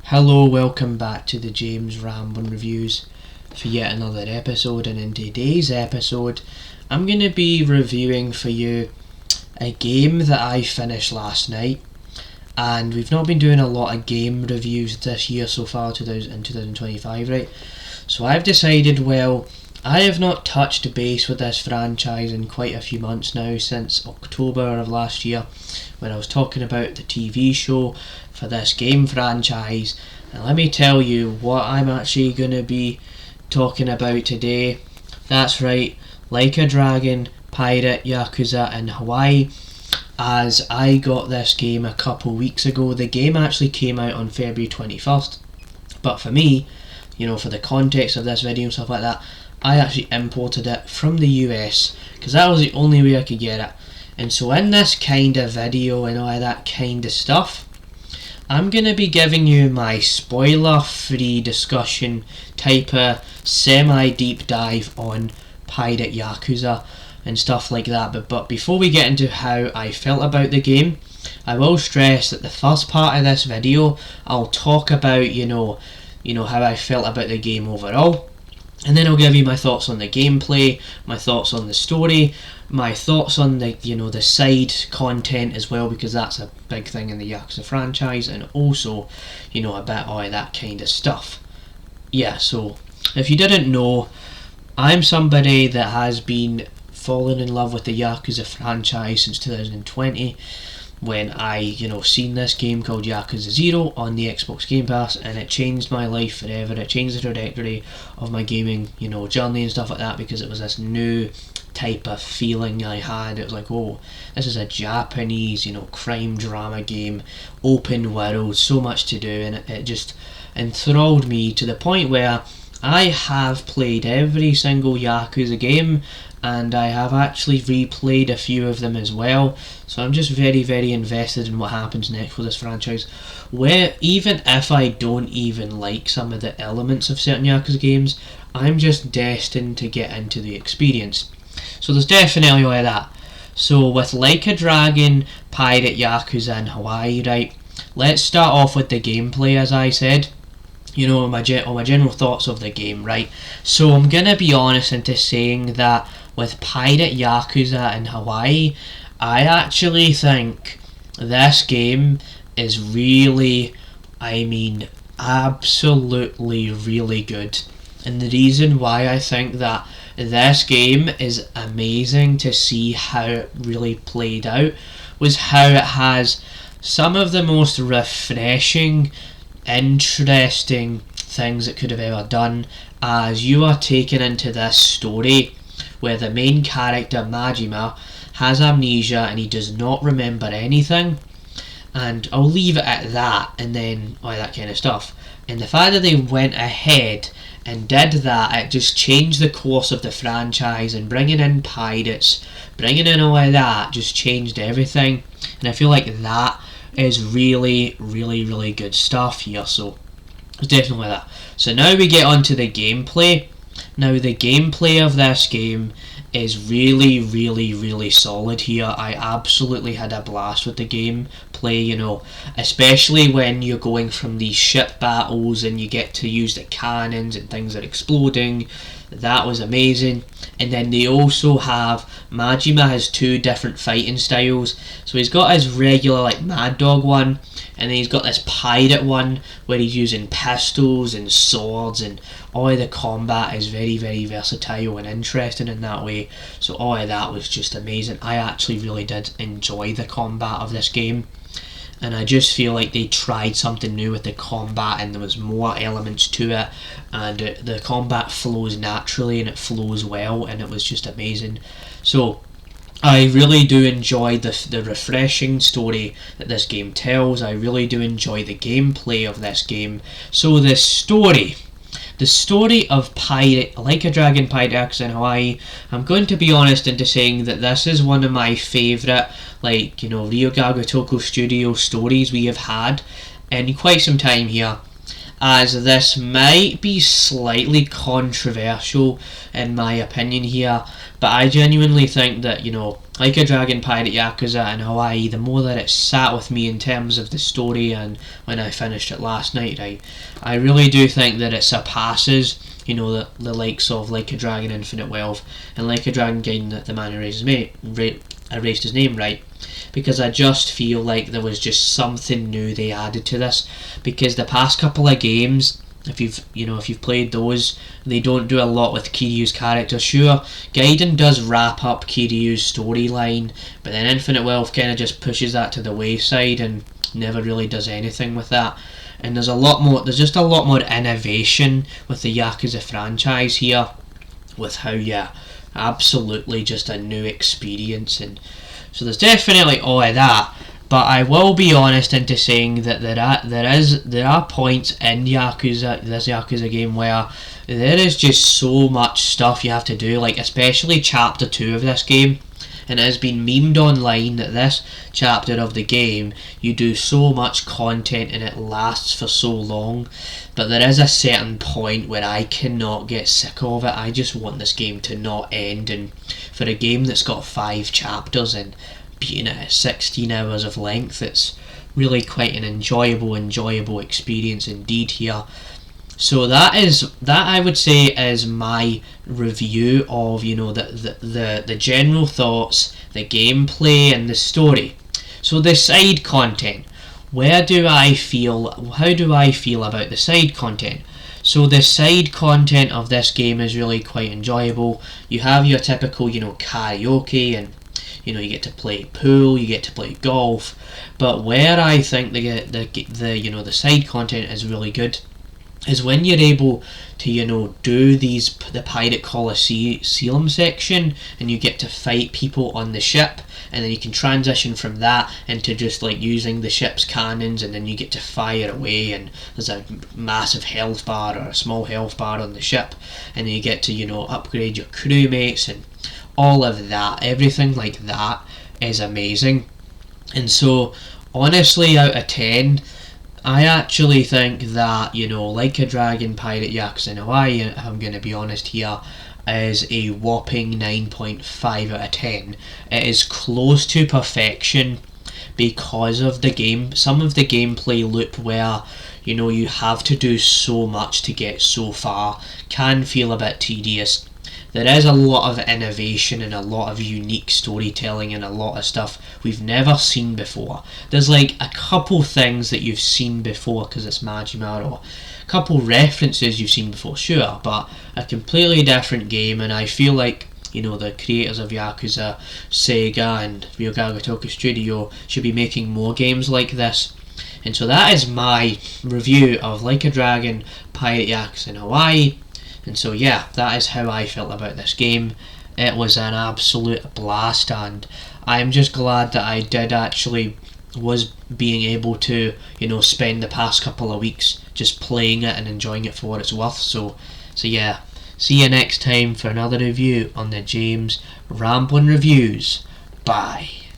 Hello, welcome back to the James Ramblin Reviews for yet another episode, and in today's episode I'm going to be reviewing for you a game that I finished last night. And we've not been doing a lot of game reviews this year so far, in 2025, right? So I've decided, well, I have not touched base with this franchise in quite a few months now, since October of last year, when I was talking about the TV show for this game franchise. And let me tell you what I'm actually going to be talking about today. That's right, Like a Dragon, Pirate Yakuza in Hawaii. As I got this game a couple weeks ago. The game actually came out on February 21st, but for me, for the context of this video and stuff like that, I actually imported it from the US because that was the only way I could get it. And so in this kind of video and all that kind of stuff, I'm going to be giving you my spoiler-free discussion type of semi-deep dive on Pirate Yakuza and stuff like that. But before we get into how I felt about the game, I will stress that the first part of this video, I'll talk about, how I felt about the game overall. And then I'll give you my thoughts on the gameplay, my thoughts on the story, my thoughts on the side content as well, because that's a big thing in the Yakuza franchise, and also, a bit all that kind of stuff. Yeah, so if you didn't know, I'm somebody that has been fallen in love with the Yakuza franchise since 2020, when I seen this game called Yakuza 0 on the Xbox Game Pass, and it changed my life forever. It changed the trajectory of my gaming journey and stuff like that, because it was this new type of feeling I had. It was like, oh, this is a Japanese crime drama game, open world, so much to do, and it just enthralled me to the point where I have played every single Yakuza game, and I have actually replayed a few of them as well. So I'm just very, very invested in what happens next with this franchise, where even if I don't even like some of the elements of certain Yakuza games, I'm just destined to get into the experience. So there's definitely all of that. So with Like a Dragon, Pirate Yakuza in Hawaii, right, let's start off with the gameplay, as I said. My general thoughts of the game, right? So I'm gonna be honest into saying that with Pirate Yakuza in Hawaii, I actually think this game is really, absolutely really good. And the reason why I think that this game is amazing to see how it really played out was how it has some of the most refreshing, interesting things it could have ever done, as you are taken into this story where the main character Majima has amnesia and he does not remember anything, and I'll leave it at that, and then all that kind of stuff. And the fact that they went ahead and did that, it just changed the course of the franchise, and bringing in pirates, bringing in all of that, just changed everything. And I feel like that is really, really, really good stuff here. So it's definitely that. So now we get on to the gameplay. Now the gameplay of this game is really, really, really solid here. I absolutely had a blast with the gameplay, especially when you're going from these ship battles and you get to use the cannons and things are exploding. That was amazing. And then they also have, Majima has two different fighting styles. So he's got his regular Mad Dog one, and then he's got this pirate one where he's using pistols and swords, and all of the combat is very, very versatile and interesting in that way. So all of that was just amazing. I actually really did enjoy the combat of this game, and I just feel like they tried something new with the combat, and there was more elements to it, and the combat flows naturally and it flows well, and it was just amazing. So I really do enjoy the refreshing story that this game tells. I really do enjoy the gameplay of this game. So the story of Like a Dragon, Pirate Yakuza in Hawaii, I'm going to be honest into saying that this is one of my favourite, Ryogawa Toko Studio stories we have had in quite some time here, as this might be slightly controversial in my opinion here, but I genuinely think that, Like a Dragon Pirate Yakuza in Hawaii, the more that it sat with me in terms of the story, and when I finished it last night, I really do think that it surpasses, the likes of Like a Dragon Infinite Wealth and Like a Dragon Gaiden, the man who erased his name, right? Because I just feel like there was just something new they added to this. Because the past couple of games, if you've played those, they don't do a lot with Kiryu's character. Sure, Gaiden does wrap up Kiryu's storyline, but then Infinite Wealth kind of just pushes that to the wayside and never really does anything with that. And there's just a lot more innovation with the Yakuza franchise here, with how absolutely just a new experience. And so there's definitely all of that. But I will be honest into saying that there are points in this Yakuza game, where there is just so much stuff you have to do, like especially chapter 2 of this game. And it has been memed online that this chapter of the game, you do so much content and it lasts for so long. But there is a certain point where I cannot get sick of it. I just want this game to not end. And for a game that's got 5 chapters and being at 16 hours of length, it's really quite an enjoyable experience indeed here. So that I would say is my review of the general thoughts, the gameplay and the story. So the side content, how do I feel about the side content? So the side content of this game is really quite enjoyable. You have your typical karaoke, and you get to play pool, you get to play golf. But where I think the side content is really good is when you're able to do the Pirate Coliseum section, and you get to fight people on the ship, and then you can transition from that into just like using the ship's cannons, and then you get to fire away, and there's a massive health bar or a small health bar on the ship, and then you get to upgrade your crewmates, and all of that. Everything like that is amazing. And so honestly, out of 10, I actually think that Like a Dragon Pirate Yakuza in Hawaii, if I'm going to be honest here, is a whopping 9.5 out of 10. It is close to perfection because of some of the gameplay loop, where you have to do so much to get so far, can feel a bit tedious. There is a lot of innovation and a lot of unique storytelling and a lot of stuff we've never seen before. There's like a couple things that you've seen before because it's Majima, or a couple references you've seen before, sure, but a completely different game. And I feel like the creators of Yakuza, Sega and Ryogaga Tokyo Studio should be making more games like this. And so that is my review of Like a Dragon Pirate Yakuza in Hawaii. And so that is how I felt about this game. It was an absolute blast, and I'm just glad that I was being able to spend the past couple of weeks just playing it and enjoying it for what it's worth. So yeah, see you next time for another review on the James Ramblin' Reviews. Bye.